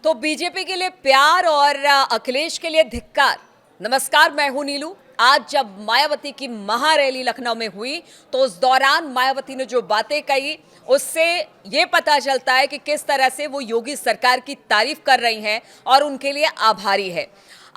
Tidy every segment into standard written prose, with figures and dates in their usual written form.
तो बीजेपी के लिए प्यार और अखिलेश के लिए धिक्कार। नमस्कार, मैं हूं नीलू। आज जब मायावती की महारैली लखनऊ में हुई तो उस दौरान मायावती ने जो बातें कही उससे ये पता चलता है कि किस तरह से वो योगी सरकार की तारीफ कर रही हैं और उनके लिए आभारी है।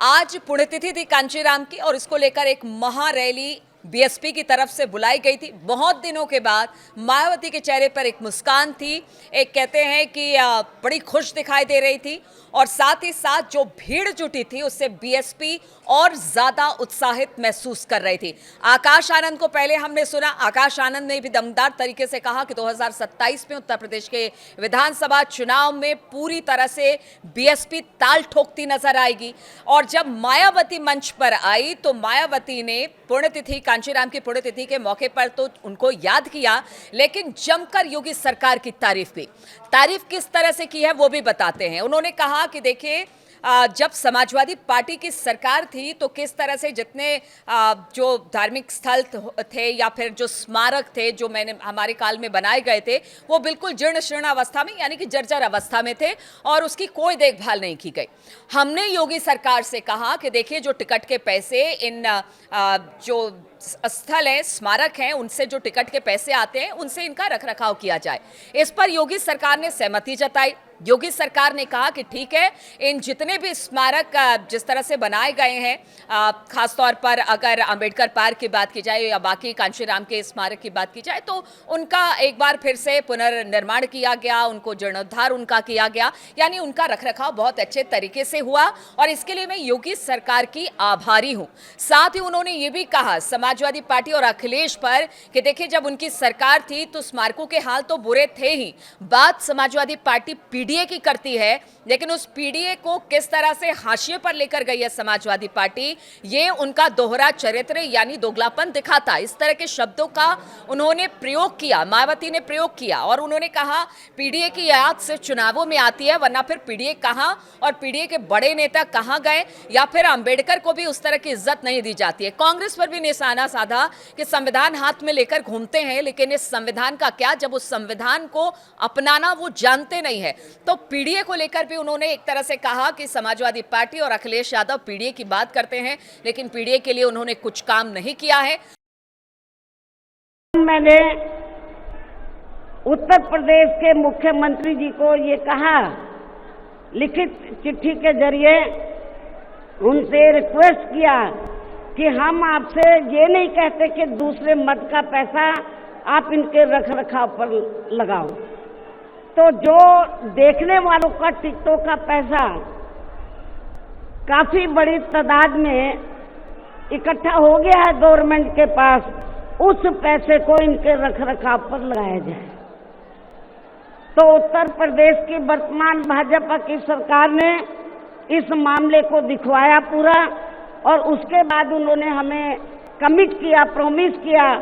आज पुण्यतिथि थी कांचीराम की और इसको लेकर एक महारैली बीएसपी की तरफ से बुलाई गई थी। बहुत दिनों के बाद मायावती के चेहरे पर एक मुस्कान थी, एक कहते हैं कि बड़ी खुश दिखाई दे रही थी और साथ ही साथ जो भीड़ जुटी थी उससे बीएसपी और ज्यादा उत्साहित महसूस कर रही थी। आकाश आनंद को पहले हमने सुना। आकाश आनंद ने भी दमदार तरीके से कहा कि 2027 में उत्तर प्रदेश के विधानसभा चुनाव में पूरी तरह से बीएसपी ताल ठोकती नजर आएगी। और जब मायावती मंच पर आई तो मायावती ने पुण्यतिथि, कांचीराम की पुण्यतिथि के मौके पर तो उनको याद किया, लेकिन जमकर योगी सरकार की तारीफ की। तारीफ किस तरह से की है वो भी बताते हैं। उन्होंने कहा कि देखिए, जब समाजवादी पार्टी की सरकार थी तो किस तरह से जितने जो धार्मिक स्थल थे या फिर जो स्मारक थे जो हमारे काल में बनाए गए थे वो बिल्कुल जीर्ण शीर्ण अवस्था में यानी कि जर्जर अवस्था में थे और उसकी कोई देखभाल नहीं की गई। हमने योगी सरकार से कहा कि देखिए, जो टिकट के पैसे इन जो स्थल हैं, स्मारक हैं, उनसे जो टिकट के पैसे आते हैं उनसे इनका रखरखाव किया जाए। इस पर योगी सरकार ने सहमति जताई। योगी सरकार ने कहा कि ठीक है, इन जितने भी स्मारक जिस तरह से बनाए गए हैं, खासतौर पर अगर अंबेडकर पार्क की बात की जाए या बाकी कांचीराम के स्मारक की बात की जाए तो उनका एक बार फिर से पुनर्निर्माण किया गया, उनको जीर्णोद्धार उनका किया गया, यानी उनका रखरखाव बहुत अच्छे तरीके से हुआ और इसके लिए मैं योगी सरकार की आभारी हूं। साथ ही उन्होंने ये भी कहा समाजवादी पार्टी और अखिलेश पर कि देखिए, जब उनकी सरकार थी तो स्मारकों के हाल तो बुरे थे ही, बात समाजवादी पार्टी पीडीए की करती है, लेकिन उस पीडीए को किस तरह से हाशिए पर लेकर गई है समाजवादी पार्टी, ये उनका दोहरा चरित्र यानी दोगलापन दिखाता। इस तरह के शब्दों का उन्होंने प्रयोग किया, मायावती ने प्रयोग किया और उन्होंने कहा पीडीए की याद सिर्फ चुनावों में आती है, वरना फिर पीडीए कहां और पीडीए के बड़े नेता कहां गए, या फिर अंबेडकर को भी उस तरह की इज्जत नहीं दी जाती है। कांग्रेस पर भी निशाना साधा कि संविधान हाथ में लेकर घूमते हैं, लेकिन इस संविधान का क्या, जब उस संविधान को अपनाना वो जानते नहीं है। तो पीडीए को लेकर भी उन्होंने एक तरह से कहा कि समाजवादी पार्टी और अखिलेश यादव पीडीए की बात करते हैं, लेकिन पीडीए के लिए उन्होंने कुछ काम नहीं किया है। मैंने उत्तर प्रदेश के मुख्यमंत्री जी को ये कहा, लिखित चिट्ठी के जरिए उनसे रिक्वेस्ट किया कि हम आपसे ये नहीं कहते कि दूसरे मद का पैसा आप इनके रखरखाव पर लगाओ, तो जो देखने वालों का टिकटों का पैसा काफी बड़ी तादाद में इकट्ठा हो गया है गवर्नमेंट के पास, उस पैसे को इनके रखरखाव पर लगाया जाए। तो उत्तर प्रदेश की वर्तमान भाजपा की सरकार ने इस मामले को दिखवाया पूरा और उसके बाद उन्होंने हमें कमिट किया, प्रॉमिस किया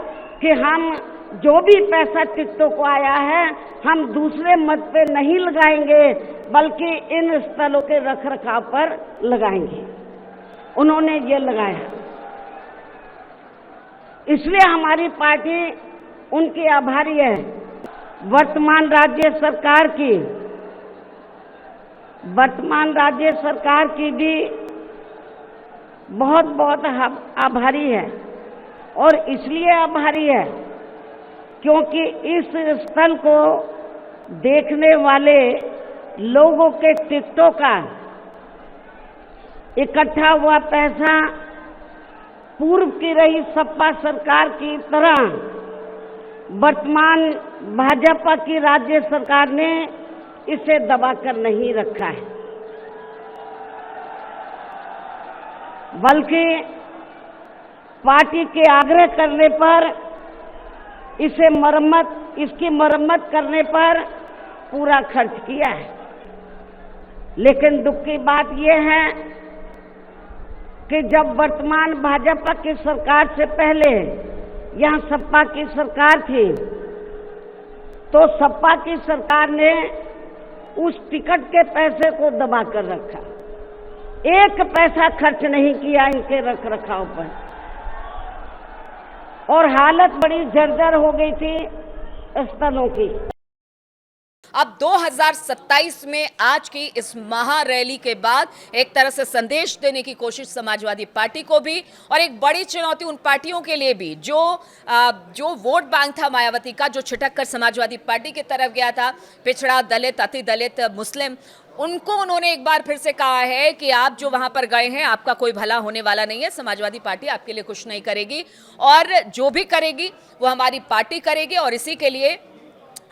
कि हम जो भी पैसा टिकटों को आया है हम दूसरे मद पे नहीं लगाएंगे, बल्कि इन स्थलों के रखरखाव पर लगाएंगे। उन्होंने ये लगाया, इसलिए हमारी पार्टी उनकी आभारी है। वर्तमान राज्य सरकार की भी बहुत बहुत आभारी है और इसलिए आभारी है क्योंकि इस स्थल को देखने वाले लोगों के टिकटों का इकट्ठा हुआ पैसा पूर्व की रही सपा सरकार की तरह वर्तमान भाजपा की राज्य सरकार ने इसे दबाकर नहीं रखा है, बल्कि पार्टी के आग्रह करने पर इसकी मरम्मत करने पर पूरा खर्च किया है। लेकिन दुख की बात यह है कि जब वर्तमान भाजपा की सरकार से पहले यहाँ सपा की सरकार थी तो सपा की सरकार ने उस टिकट के पैसे को दबा कर रखा, एक पैसा खर्च नहीं किया इनके रखरखाव पर और हालत बड़ी जर्जर हो गई थी स्थलों की। अब 2027 में आज की इस महारैली के बाद एक तरह से संदेश देने की कोशिश समाजवादी पार्टी को भी, और एक बड़ी चुनौती उन पार्टियों के लिए भी जो वोट बैंक था मायावती का, जो छिटक कर समाजवादी पार्टी की तरफ गया था, पिछड़ा, दलित, अति दलित, मुस्लिम, उनको उन्होंने एक बार फिर से कहा है कि आप जो वहां पर गए हैं आपका कोई भला होने वाला नहीं है, समाजवादी पार्टी आपके लिए कुछ नहीं करेगी, और जो भी करेगी वो हमारी पार्टी करेगी, और इसी के लिए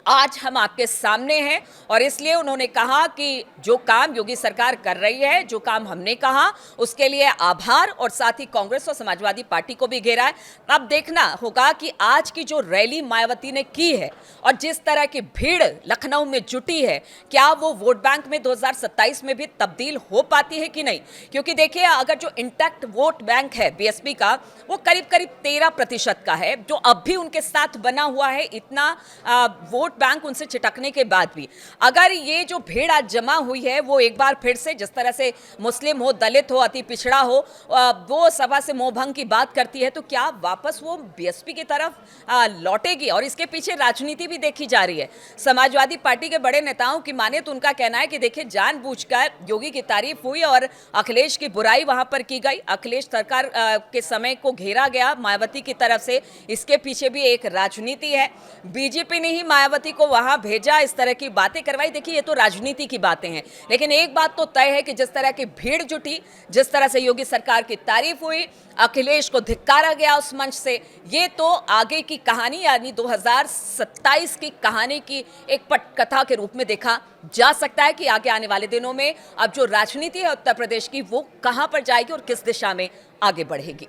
आज हम आपके सामने हैं। और इसलिए उन्होंने कहा कि जो काम योगी सरकार कर रही है, जो काम हमने कहा, उसके लिए आभार, और साथ ही कांग्रेस और समाजवादी पार्टी को भी घेरा है। अब देखना होगा कि आज की जो रैली मायावती ने की है और जिस तरह की भीड़ लखनऊ में जुटी है, क्या वो वोट बैंक में 2027 में भी तब्दील हो पाती है कि नहीं? क्योंकि देखिए, अगर जो इंटैक्ट वोट बैंक है बीएसपी का, वो करीब करीब 13% का है, जो अब भी उनके साथ बना हुआ है। इतना वोट बैंक उनसे चिटकने के बाद भी अगर ये जो भीड़ आज जमा हुई है, वो एक बार फिर से जिस तरह से मुस्लिम हो, दलित हो, अति पिछड़ा हो, वो सभा से मोहभंग की बात करती है, तो क्या वापस वो बीएसपी की तरफ लौटेगी? और इसके पीछे राजनीति भी देखी जा रही है। समाजवादी पार्टी के बड़े नेताओं की माने तो उनका कहना है कि देखिए, जानबूझकर योगी की तारीफ हुई और अखिलेश की बुराई वहां पर की गई, अखिलेश सरकार के समय को घेरा गया मायावती की तरफ से। इसके पीछे भी एक राजनीति है। बीजेपी ने ही मायावती को वहां भेजा, इस तरह की बातें करवाई। देखिए, ये तो राजनीति की बातें हैं, लेकिन एक बात तो तय है कि जिस तरह की भीड़ जुटी, जिस तरह से योगी सरकार की तारीफ हुई, अखिलेश को धिक्कारा गया उस मंच से, ये तो आगे की कहानी यानी 2027 की कहानी की एक पटकथा के रूप में देखा जा सकता है कि आगे आने वाले दिनों में अब जो राजनीति है उत्तर प्रदेश की, वो कहां पर जाएगी और किस दिशा में आगे बढ़ेगी।